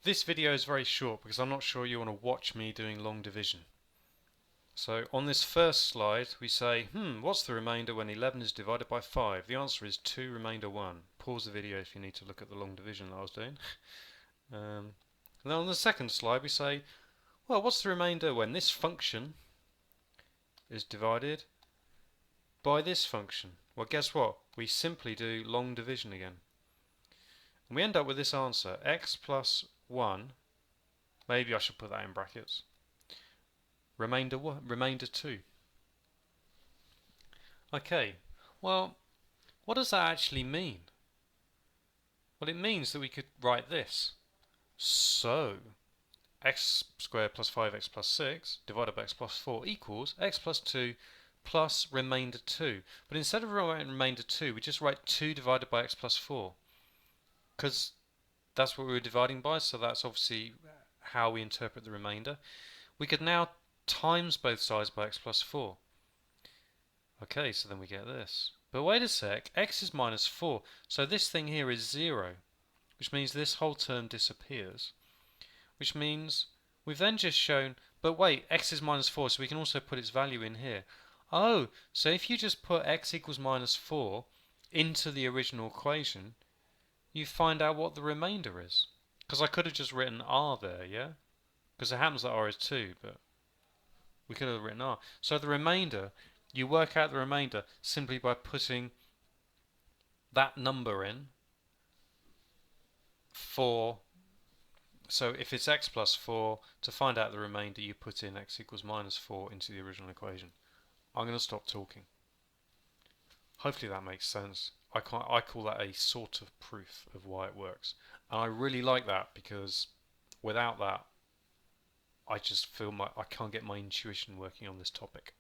This video is very short because I'm not sure you want to watch me doing long division. So on this first slide we say, what's the remainder when 11 is divided by 5? The answer is 2 remainder 1. Pause the video if you need to look at the long division that I was doing. And then on the second slide we say, well, what's the remainder when this function is divided by this function? Well, guess what? We simply do long division again. And we end up with this answer, x plus 1, maybe I should put that in brackets, remainder 2. Okay, well, what does that actually mean? Well, it means that we could write this. So, x squared plus 5x plus 6 divided by x plus 4 equals x plus 2 plus remainder 2. But instead of writing remainder 2, we just write 2 divided by x plus 4. Because that's what we were dividing by, so that's obviously how we interpret the remainder. We could now times both sides by x plus 4. Okay, so then we get this. But wait a sec, x is minus 4, so this thing here is 0, which means this whole term disappears. Which means we've then just shown, but wait, x is minus 4, so we can also put its value in here. Oh, so if you just put x equals minus 4 into the original equation, you find out what the remainder is. Because I could have just written r there, yeah? Because it happens that r is 2, but we could have written r. So the remainder, you work out the remainder simply by putting that number in for, so if it's x plus 4, to find out the remainder you put in x equals minus 4 into the original equation. I'm going to stop talking. Hopefully that makes sense. I call that a sort of proof of why it works. And I really like that because without that I just feel I can't get my intuition working on this topic.